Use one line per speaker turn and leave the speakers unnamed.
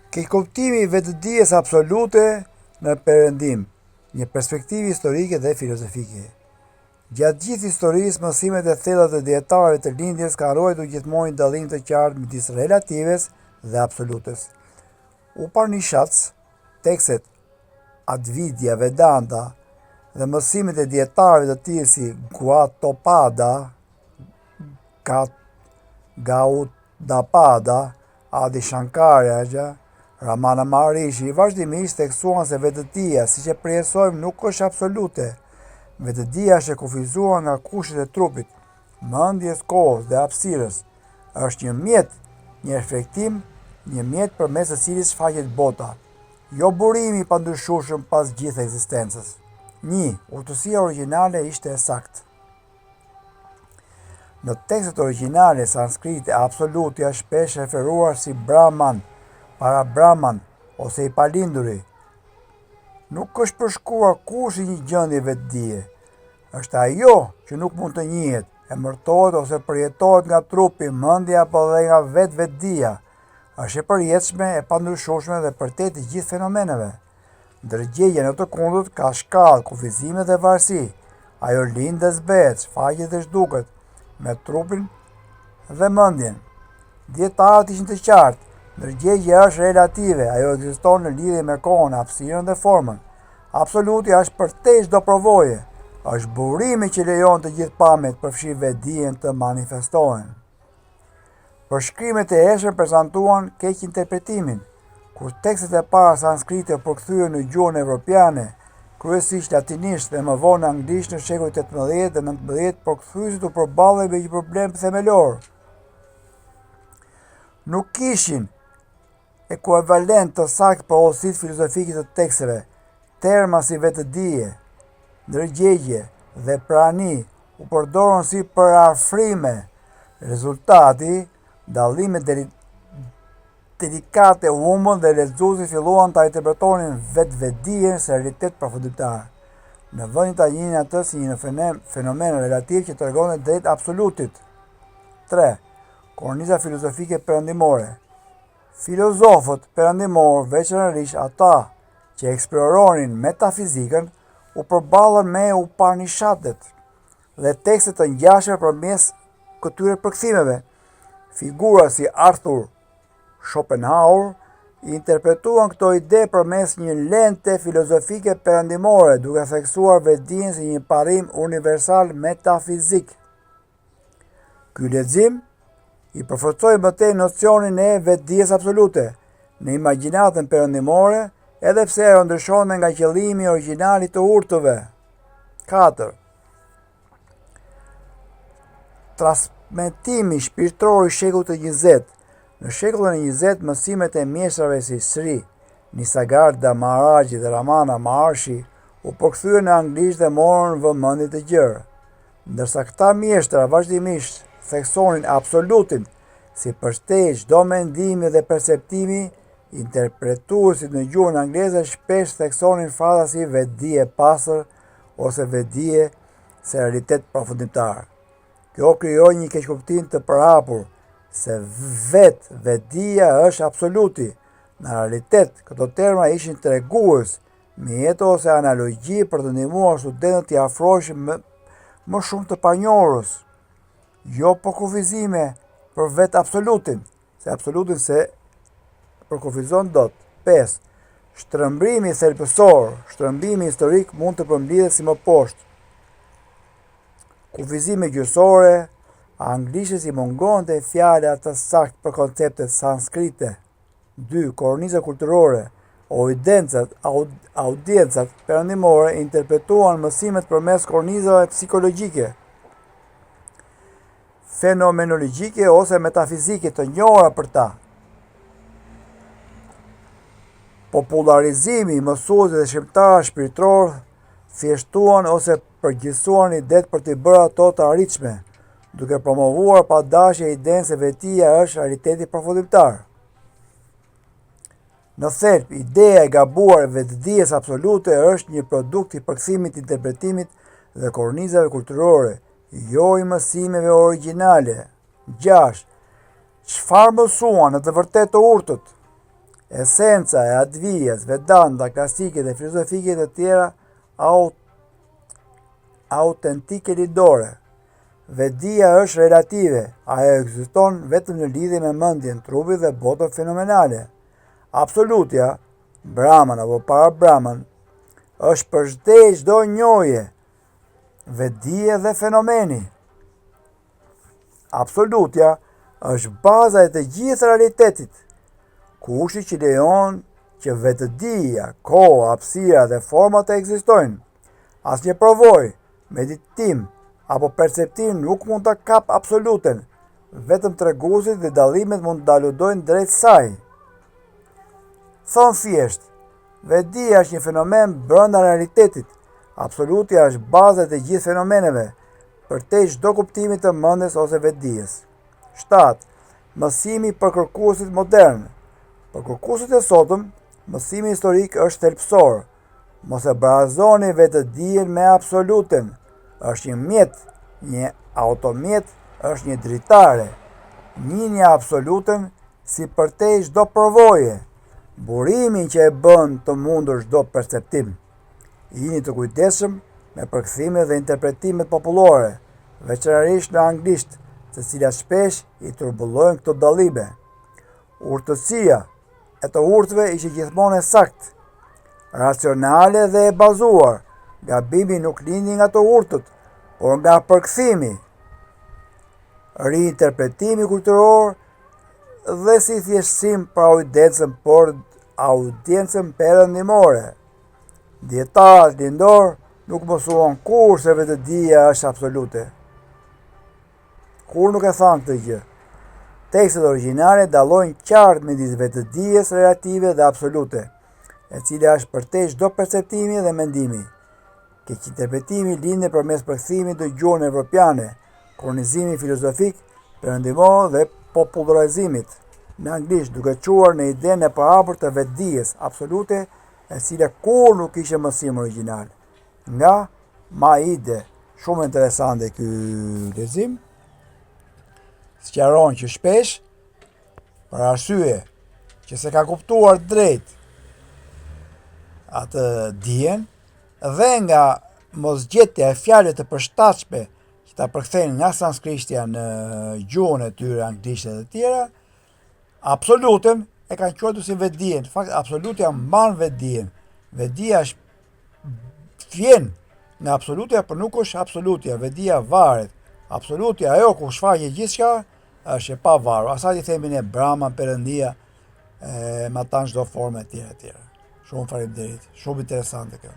Keqkuptimi i vetëdijes absolute në perëndim, një perspektivë historike dhe filozofike. Gjatë gjithë historisë, mësimet e thella të dietarëve të lindjes kanë ruajtur gjithmonë një dallim të qartë midis relatives dhe absolutes. Upanishads, tekstet Advidya, Vedanta dhe mësimet e dietarëve të tjerë si Gaudapada, Gaudapada, Adi Shankaracharya, Ramana Maharishi vazhdimisht theksuan se vetëdia, siç e përjetësojmë, nuk është absolute. Vetëdia është e kufizuar nga kushtet e trupit, mendjes, kohës dhe hapësirës. Është një mjet, një reflektim, një mjet përmes të cilit shfaqet bota, jo burimi i pandryshueshëm pas gjithë ekzistencës. 1. Urtësia origjinale ishte e saktë. Në tekstet origjinale sanskrite, absoluti është shpesh referuar si Brahman, para Brahman ose i palinduri. Nuk është përshkruar kurrë një gjendje vetëdije. Është ajo që nuk mund të njihet, emërtohet ose përjetohet nga trupi, mendja apo dhe nga vetëdia. Është e përjetshme, e pandryshueshme dhe përtet të gjithë fenomeneve. Ndërgjegja në të kundërt ka shkallë, kufizime dhe varësi. Ajo lind dhe zbehet, shfaqet dhe zhduket, me trupin dhe mendjen. Dietarët ishin të qartë. Ndërgjegja është relative, ajo ekziston në lidhje me kohën, hapësirën dhe formën. Absoluti është përtej çdo provoje, është burimi që lejon të gjithë pamjet të përfshirë vetëdijen të manifestohen. Përshkrimet e hershme prezantuan keq interpretimin, kur tekstet e para sanskrite përkthyen në gjuhën evropiane, kryesisht latinisht dhe më vonë anglisht në shekullit 18 dhe 19, përkthyesit u përballen me një problem themelor. Nuk kishin ekuivalent të saktë për hollësitë filozofike të teksteve. Terma si vetëdije, ndërgjegje dhe prani u përdorën si parafrime. Rezultati, dallime delikate u humbën dhe lexuesit filluan ta interpretonin vetëdijen si realitet përfundimtar, në vendin ta njihnin atë si një fenomen relativ që tregonte drejt absolutit. 3. Korniza filozofike perëndimore. Filozofët perëndimor, veçanërisht ata që eksploronin metafizikën, u përballën me Upanishadet dhe tekste të ngjashme përmes këtyre përkthimeve. Figura si Arthur Schopenhauer interpretuan këto ide përmes një lente filozofike perëndimore, duke theksuar vetëdijen si një parim universal metafizik. Ky lexim i përforcoi mëtej nocionin e vetëdijes absolute në imagjinatën perëndimore, edhe pse ajo ndryshonte nga qëllimi origjinal i të urtëve. 4. Transmetimi shpirtëror i shekullit të 20. Në shekullin e 20, mësimet e mjeshtrave si Sri Nisargadatta Maharaji dhe Ramana Maharshi u përkthyen në anglisht dhe morën vëmendje të gjerë. Ndërsa këta mjeshtra vazhdimisht theksonin absolutin si përshtet çdo mendimi dhe perceptimi, interpretuesit në gjuhën angleze shpesh theksonin fraza si vetëdije e pastër ose vetëdije si realitet përfundimtar. Kjo krijoi një keqkuptim të përhapur se vetëdia është absoluti. Në realitet, këto terma ishin tregues, mjete ose analogji për të ndihmuar studentët t'i afroheshin më shumë të panjohurës, jo për kufizime për vetë absolutin, se absolutin se përkufizon dot. 5. Shtrëmbrimi thelbësor, shtrëmbimi historik mund të përmbledhet si më poshtë. Kufizime gjysore, anglisht i mungonte fjala të saktë për konceptet sanskrite. 2. Korniza kulturore, audiencat perëndimore interpretuan mësimet përmes kornizave psikologjike, fenomenologjike ose metafizike të njohura për ta. Popularizimi i mësuesve dhe shqiptarë shpirtëror thjeshtuan ose përgjithësuan idet për t'i bërë ato të arritshme, duke promovuar padashje idenë se vetëdia është realiteti përfundimtar. Në thelb, ideja e gabuar e vetëdijes absolute është një produkt i përkthimit, interpretimit dhe kornizave kulturore, jo i mësimeve origjinale. 6. Çfarë mësuan në të vërtetë të urtët? esenca e Advijas, Vedanta, klasike dhe filozofike të tjera autentike lidore. Vedia është relative, ajo ekziston vetëm në lidhje me mendjen, trupin dhe botën fenomenale. Absolutja, Brahman apo para Brahman, është përshtatje çdo njohje, vedie dhe fenomeni. Absolutja është baza e të gjithë realitetit, kushti që lejon që vetëdia, koha, hapësira dhe forma të ekzistojnë. Asnjë provojë, meditim apo perceptim nuk mund të kap absoluten, vetëm treguesit dhe dallimet mund të aludojnë drejt saj. Thonë thjesht, vedia është një fenomen brenda realitetit, absolutja është baza e të gjithë fenomeneve, përtej çdo kuptimi të mendjes ose vedijes. 7. Mësimi për kërkuesit modern. Për kërkuesit e sotëm, mësimi historik është thelbësor. Mos e barazoni vetëdijen me absoluten. Është një mjet, një automjet, është një dritare. Njihni absoluten si përtej çdo përvoje, burimin që e bën të mundur çdo perceptim. Jini të kujdesshëm me përkthimet dhe interpretimet popullore, veçanërisht në anglisht, të cilat shpesh i turbullojnë këto dallime. Urtësia e të urtëve ishte gjithmonë e saktë, racionale dhe e bazuar. Gabimi nuk lindi nga të urtët, por nga përkthimi, riinterpretimi kulturor dhe si thjeshtësim për audiencën, por audiencën perëndimore. Dietarët lindor nuk mësuan kur se vetëdia është absolute. Kur nuk e thanë këtë gjë. Tekstet origjinale dallojnë qartë midis vetëdijes relative dhe absolute, e cila është përtej çdo perceptimi dhe mendimi. Keq interpretimi lind nëpërmes përkthimit në gjuhën evropiane, kolonizimi filozofik, perëndimor dhe popularizimit në anglisht, duke çuar në idenë e përhapur të vetëdijes absolute, e cila kur nuk ishte mësim origjinal. Nga Maide. Shumë interesante ky lexim. Sqaron që shpesh, për arsye që se ka kuptuar drejt atë dijen, dhe nga mosgjetja e fjalëve të përshtatshme që ta përkthejnë nga sanskritja në gjuhën e tyre anglisht dhe të tjera, absoluten e kanë quajtur si vetdijen. Në fakt absolutja mban vetdijen. Vedia vjen nga absolutja, por nuk është absolutja. Vedia varet. Absolutja, ajo ku shfaqet gjithçka, është e pavarur. Asaj i themi ne Brahma, Perëndia, me ata çdo formë e tjera. Shumë faleminderit. Shumë interesante kjo.